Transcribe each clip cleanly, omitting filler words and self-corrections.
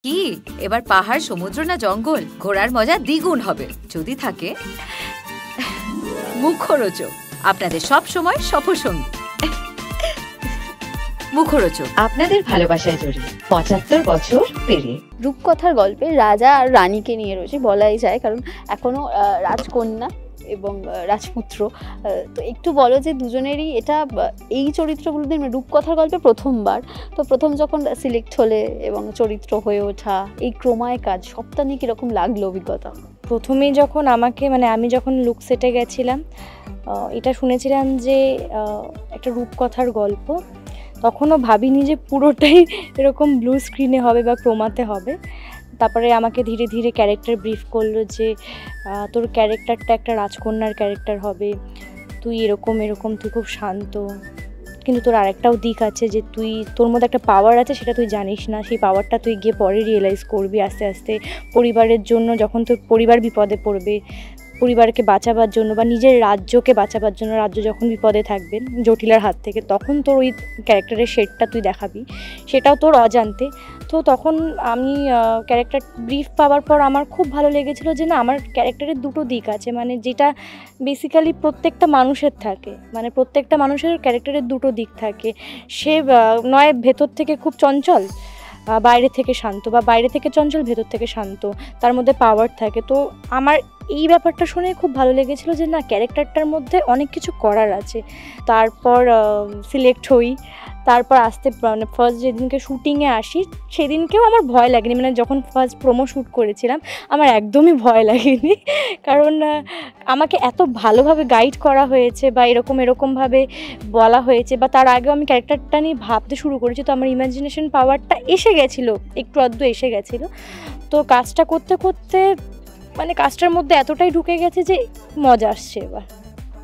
কি এবার পাহাড়, সমুদ্র না জঙ্গল? ঘোরার মজা দ্বিগুণ হবে যদি থাকে মুখরোচক, আপনাদের সব সময় সফরসঙ্গী। মুখরোচক আপনাদের ভালোবাসায় জড়িয়ে ৭৫ বছর পেরিয়ে। রূপকথার গল্পে রাজা আর রানীকে নিয়ে রয়েছে বলাই যায়, কারণ এখনো রাজকন্যা এবং রাজপুত্র। তো একটু বলো যে দুজনেরই এটা এই চরিত্রগুলোতে রূপকথার গল্পে প্রথমবার, তো প্রথম যখন সিলেক্ট হলে এবং চরিত্র হয়ে ওঠা, এই ক্রমায় কাজ সবটা নিয়ে কীরকম লাগলো অভিজ্ঞতা? প্রথমেই যখন আমি যখন লুক সেটে গেছিলাম, এটা শুনেছিলাম যে একটা রূপকথার গল্প, তখনও ভাবিনি যে পুরোটাই এরকম ব্লু স্ক্রিনে হবে বা ক্রোমাতে হবে। তারপরে আমাকে ধীরে ধীরে ক্যারেক্টার ব্রিফ করলো যে তোর ক্যারেক্টারটা একটা রাজকন্যার ক্যারেক্টার হবে, তুই এরকম তুই খুব শান্ত, কিন্তু তোর আরেকটাও দিক আছে যে তোর মধ্যে একটা পাওয়ার আছে, সেটা তুই জানিস না, সেই পাওয়ারটা তুই গিয়ে পরে রিয়েলাইজ করবি আস্তে আস্তে। পরিবারের জন্য যখন তোর পরিবার বিপদে পড়বে, পরিবারকে বাঁচাবার জন্য বা নিজের রাজ্যকে বাঁচাবার জন্য, রাজ্য যখন বিপদে থাকবে জটিলার হাত থেকে, তখন তোর ওই ক্যারেক্টারের শেডটা তুই দেখাবি, সেটাও তোর অজান্তে। তো তখন আমি ক্যারেক্টার ব্রিফ পাওয়ার পর আমার খুব ভালো লেগেছিলো যে না, আমার ক্যারেক্টারের দুটো দিক আছে, মানে যেটা বেসিক্যালি প্রত্যেকটা মানুষের থাকে, মানে প্রত্যেকটা মানুষের ক্যারেক্টারের দুটো দিক থাকে। সে নয় ভেতর থেকে খুব চঞ্চল, বাইরে থেকে শান্ত, বা বাইরে থেকে চঞ্চল ভেতর থেকে শান্ত, তার মধ্যে পাওয়ার থাকে। তো আমার এই ব্যাপারটা শুনে খুব ভালো লেগেছিলো যে না, ক্যারেক্টারটার মধ্যে অনেক কিছু করার আছে। তারপর সিলেক্ট হই, তারপর মানে ফার্স্ট যেদিনকে শ্যুটিংয়ে আসি সেদিনকেও আমার ভয় লাগেনি, মানে যখন ফার্স্ট প্রোমো শ্যুট করেছিলাম আমার একদমই ভয় লাগেনি, কারণ আমাকে এত ভালোভাবে গাইড করা হয়েছে বা এরকমভাবে বলা হয়েছে, বা তার আগেও আমি ক্যারেক্টারটা নিয়ে ভাবতে শুরু করেছি, তো আমার ইমাজিনেশন পাওয়ারটা এসে গেছিলো, একটু আধটু এসে গেছিলো। তো কাজটা করতে করতে মানে কাজটার মধ্যে এতটাই ঢুকে গেছে যে মজা আসছে এবার।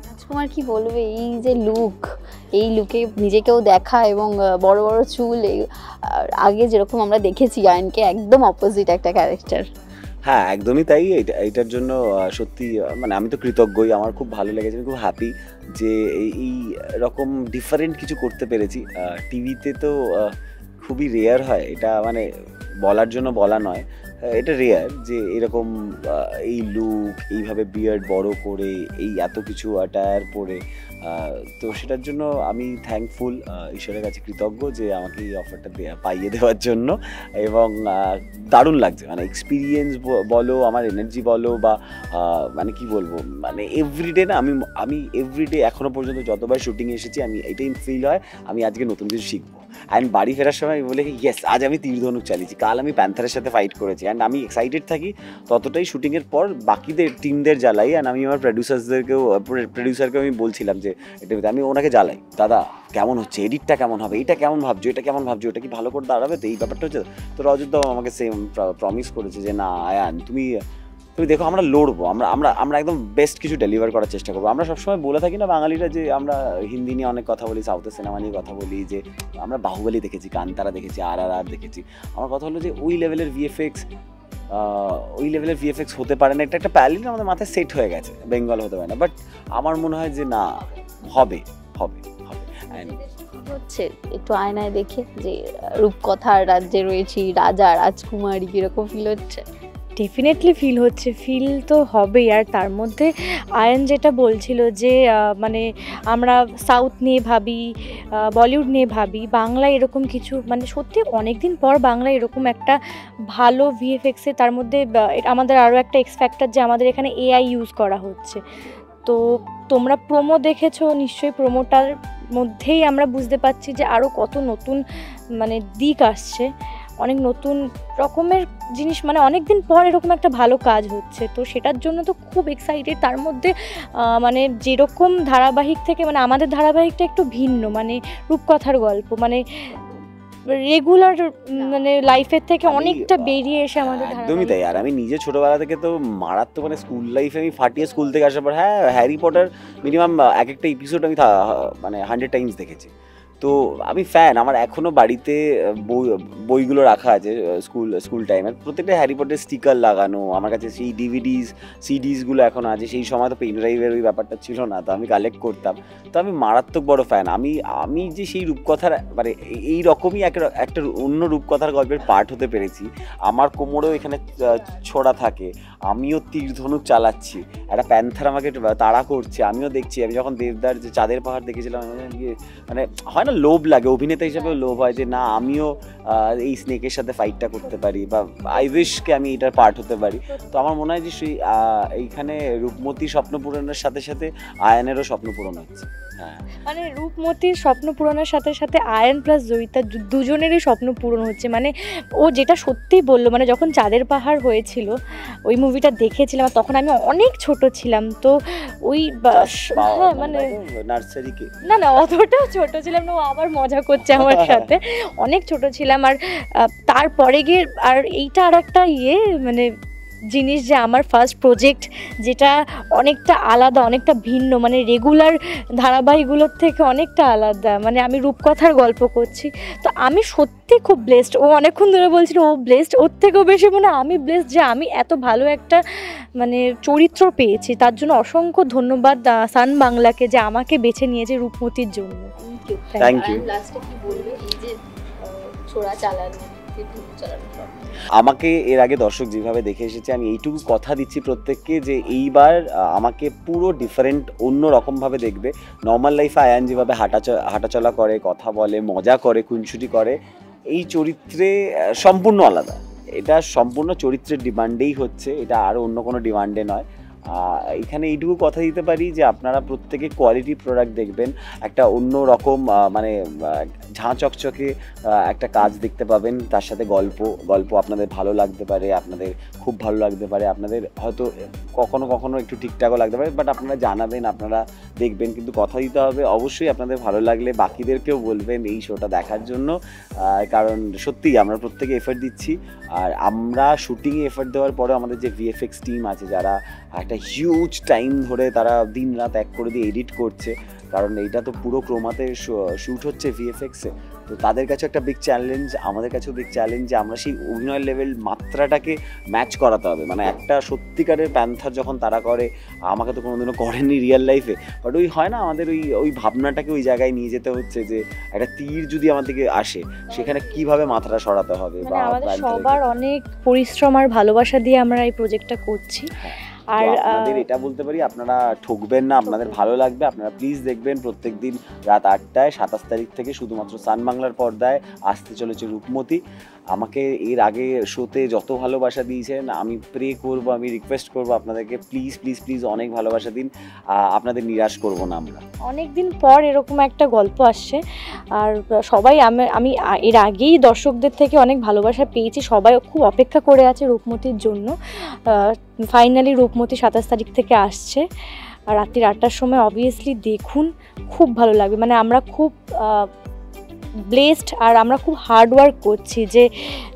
রাজকুমার কি বলবে, এই যে এই লুকে নিজেকেও দেখা এবং বড় বড় চুল, আগে যেরকম আমরা দেখেছি আয়নকে, একদম অপোজিট একটা ক্যারেক্টার। হ্যাঁ, একদমই তাই। এইটার জন্য সত্যি মানে আমি তো কৃতজ্ঞই, আমার খুব ভালো লেগেছে, আমি খুব হ্যাপি যে এই রকম ডিফারেন্ট কিছু করতে পেরেছি। টিভিতে তো খুবই রেয়ার হয় এটা, মানে বলার জন্য বলা নয়, এটা রেয়ার যে এরকম এই লুক, এইভাবে বিয়ার্ড বড় করে, এই এত কিছু অ্যাটায়ার পরে। তো সেটার জন্য আমি থ্যাঙ্কফুল, ঈশ্বরের কাছে কৃতজ্ঞ যে আমাকে এই অফারটা পাইয়ে দেওয়ার জন্য। এবং দারুণ লাগছে, মানে এক্সপিরিয়েন্স বলো, আমার এনার্জি বলো, বা মানে কি বলবো, মানে এভরিডে না, আমি এভরিডে এখনও পর্যন্ত যতবার শুটিংয়ে এসেছি আমি এটাই ফিল হয় আমি আজকে নতুন কিছু শিখবো। অ্যান্ড বাড়ি ফেরার সময় আমি বলি ইয়েস, আজ আমি তীরধনুক চালিয়েছি, কাল আমি প্যান্থারের সাথে ফাইট করেছি। অ্যান্ড আমি এক্সাইটেড থাকি ততটাই শুটিংয়ের পর বাকিদের টিমদের জ্বালাই। অ্যান্ড আমি আমার প্রডিউসারকেও আমি বলছিলাম যে এটা আমি ওনাকে জ্বালাই, দাদা কেমন হচ্ছে, এডিটটা কেমন হবে, এটা কেমন ভাবছো, এটা কেমন ভাবছো, এটা কি ভালো করে দাঁড়াবে, তো এই ব্যাপারটা হচ্ছে। তো রজতদাও আমাকে সেম প্রমিস করেছে যে না আয়ান, তুমি দেখো আমরা লড়বো, আমরা একদম বেস্ট কিছু ডেলিভার করার চেষ্টা করবো। আমরা সবসময় বলে থাকি না বাঙালিরা যে আমরা হিন্দি নিয়ে অনেক কথা বলি, সাউথের সিনেমা নিয়ে কথা বলি, যে আমরা বাহুবলী দেখেছি, কান্তারা দেখেছি, RRR দেখেছি। আমার কথা হলো যে ওই লেভেলের ভিএফএক্স হতে পারে না, এটা একটা প্যালেট আমাদের মাথায় সেট হয়ে গেছে, বেঙ্গল হতে পারে না। বাট আমার মনে হয় যে না, হবে। হচ্ছে একটু আয়নায় দেখে যে রূপকথার রাজ্যে রয়েছি, রাজা রাজকুমারী, কিরকম ফিল হচ্ছে? ডেফিনেটলি ফিল তো হবেই। আর তার মধ্যে আয়ন যেটা বলছিল যে মানে আমরা সাউথ নিয়ে ভাবি, বলিউড নিয়ে ভাবি, বাংলায় এরকম কিছু, মানে সত্যি অনেক দিন পর বাংলায় এরকম একটা ভালো ভিএফএক্সে, তার মধ্যে আমাদের আরও একটা এক্স ফ্যাক্টর যে আমাদের এখানে AI ইউজ করা হচ্ছে। তো তোমরা প্রোমো দেখেছো নিশ্চয়ই, প্রোমোটার মধ্যেই আমরা বুঝতে পারছি যে আরও কত নতুন মানে দিক আসছে, অনেক নতুন রকমের জিনিস, মানে অনেক দিন পর এরকম একটা ভালো কাজ হচ্ছে। তো সেটার জন্য তো খুব এক্সাইটেড। তার মধ্যে মানে যেরকম ধারাবাহিক থেকে, মানে আমাদের ধারাবাহিকটা একটু ভিন্ন, মানে রূপকথার গল্প, মানে রেগুলার মানে লাইফের থেকে অনেকটা বেরিয়ে এসে আমাদের একদমই তাই। আর আমি নিজে ছোটবেলা থেকে তো মারাত্মক, মানে স্কুল লাইফে আমি ফাটিয়ে স্কুল থেকে আসার পর হ্যাঁ হ্যারি পটার মিনিমাম একটা এপিসোড আমি মানে 100 টাইমস দেখেছি। তো আমি ফ্যান, আমার এখনো বাড়িতে বইগুলো রাখা আছে স্কুল টাইমের, প্রত্যেকটা হ্যারি পটার স্টিকার লাগানো, আমার কাছে সেই সিডিসগুলো এখন আছে। সেই সময় তো পেন ড্রাইভের ওই ব্যাপারটা ছিল না, তো আমি কালেক্ট করতাম। তো আমি মারাত্মক বড় ফ্যান। আমি যে সেই রূপকথার মানে এই রকমই একটা অন্য রূপকথার গল্পের পার্ট হতে পেরেছি। আমার কোমরেও এখানে ছোড়া থাকে, আমিও তীর ধনুক চালাচ্ছি, একটা প্যান্থার আমাকে তাড়া করছে, আমিও দেখছি। আমি যখন দেবদার যে চাঁদের পাহাড় দেখেছিলাম, মানে হয় না লোভ লাগে, অভিনেতা হিসেবেও লোভ হয় যে না আমিও এই স্নেকের সাথে ফাইটটা করতে পারি, বা আই উইশকে আমি এটার পার্ট হতে পারি। তো আমার মনে হয় যে সেই এইখানে রূপমতি স্বপ্ন পূরণের সাথে সাথে আয়নেরও স্বপ্ন পূরণ হচ্ছে। হ্যাঁ, মানে রূপমতির স্বপ্ন পূরণের সাথে সাথে আয়ন প্লাস জয়িতা দুজনেরই স্বপ্ন পূরণ হচ্ছে। মানে ও যেটা সত্যিই বললো, মানে যখন চাঁদের পাহাড় হয়েছিল ওই মুভিটা দেখেছিলাম, তখন আমি অনেক ছোট ছিলাম। তো ওই হ্যাঁ মানে নার্সারিকে না অতটাও ছোট ছিলাম না, ও আবার মজা করছে আমার সাথে, অনেক ছোট ছিলাম। আর তারপরে গিয়ে আর এইটা আর একটা মানে জিনিস যে আমার ফার্স্ট প্রজেক্ট, যেটা অনেকটা আলাদা, অনেকটা ভিন্ন, মানে রেগুলার ধারাবাহিকগুলোর থেকে অনেকটা আলাদা। মানে আমি রূপকথার গল্প করছি, তো আমি সত্যি খুব ব্লেসড। ও অনেকক্ষণ ধরে বলছিল ও ব্লেসড, ওর থেকেও বেশি মনে আমি ব্লেসড যে আমি এত ভালো একটা মানে চরিত্র পেয়েছি। তার জন্য অসংখ্য ধন্যবাদ সান বাংলাকে যে আমাকে বেছে নিয়েছে রূপমতির জন্য। Thank you. লাস্টে কি বলবে এই যে ছোড়া চালানো, আমাকে এর আগে দর্শক যেভাবে দেখে এসেছে, আমি এইটুকু কথা দিচ্ছি প্রত্যেককে যে এইবার আমাকে পুরো ডিফারেন্ট অন্য রকমভাবে দেখবে। নর্মাল লাইফে আয়ান যেভাবে হাঁটাচলা করে, কথা বলে, মজা করে, খুনসুটি করে, এই চরিত্রে সম্পূর্ণ আলাদা। এটা সম্পূর্ণ চরিত্রের ডিমান্ডেই হচ্ছে, এটা আর অন্য কোনো ডিমান্ডে নয়। এখানে এইটুকু কথা দিতে পারি যে আপনারা প্রত্যেকে কোয়ালিটি প্রোডাক্ট দেখবেন, একটা অন্য রকম মানে ঝাঁ চকচকে একটা কাজ দেখতে পাবেন। তার সাথে গল্প আপনাদের ভালো লাগতে পারে, আপনাদের খুব ভালো লাগতে পারে, আপনাদের হয়তো কখনো একটু ঠিকঠাকও লাগতে পারে, বাট আপনারা জানাবেন, আপনারা দেখবেন। কিন্তু কথা দিতে হবে অবশ্যই আপনাদের ভালো লাগলে বাকিদেরকেও বলবেন এই শোটা দেখার জন্য, কারণ সত্যিই আমরা প্রত্যেকে এফর্ট দিচ্ছি। আর আমরা শুটিংয়ে এফর্ট দেওয়ার পরে আমাদের যে ভিএফএক্স টিম আছে, যারা একটা হিউজ টাইম ধরে তারা দিন রাত এক করে দিয়ে এডিট করছে, কারণ এইটা তো পুরো ক্রোমাতে শ্যুট হচ্ছে ভিএফএক্সে। তো তাদের কাছে একটা বিগ চ্যালেঞ্জ, আমাদের কাছেও বিগ চ্যালেঞ্জ যে আমরা সেই অভিনয় লেভেল মাত্রাটাকে ম্যাচ করাতে হবে। মানে একটা সত্যিকারের প্যান্থার যখন তারা করে, আমাকে তো কোনোদিনও করেনি রিয়েল লাইফে, বাট ওই হয় না আমাদের ওই ভাবনাটাকে ওই জায়গায় নিয়ে যেতে হচ্ছে যে একটা তীর যদি আমার দিকে আসে, সেখানে কিভাবে মাথাটা সরাতে হবে। বা আমাদের সবার অনেক পরিশ্রম আর ভালোবাসা দিয়ে আমরা এই প্রজেক্টটা করছি। আর আপনাদের এটা বলতে পারি, আপনারা ঠকবেন না, আপনাদের ভালো লাগবে। আপনারা প্লিজ দেখবেন প্রত্যেকদিন রাত 8টায় 27 তারিখ থেকে শুধুমাত্র সান বাংলার পর্দায় আসতে চলেছে রূপমতি। আমাকে এর আগে শোতে যত ভালোবাসা দিয়েছেন, আমি প্রে করব, আমি রিকোয়েস্ট করব আপনাদেরকে, প্লিজ প্লিজ প্লিজ অনেক ভালোবাসা দিন, আপনাদের নিরাশ করব না আমরা। অনেক দিন পর এরকম একটা গল্প আসছে, আর সবাই আমি এর আগেই দর্শকদের থেকে অনেক ভালোবাসা পেয়েছি, সবাই খুব অপেক্ষা করে আছে রূপমতির জন্য। ফাইনালি রূপমতি 27 তারিখ থেকে আসছে, আর রাত্রি 8টার সময় অবভিয়াসলি দেখুন, খুব ভালো লাগবে। মানে আমরা খুব ব্লেসড, আর আমরা খুব হার্ড ওয়ার্ক করছি যে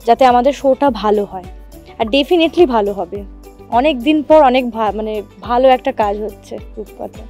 যাতে আমাদের শোটা ভালো হয়, আর ডেফিনেটলি ভালো হবে। অনেক দিন পর অনেক মানে ভালো একটা কাজ হচ্ছে রূপকথা।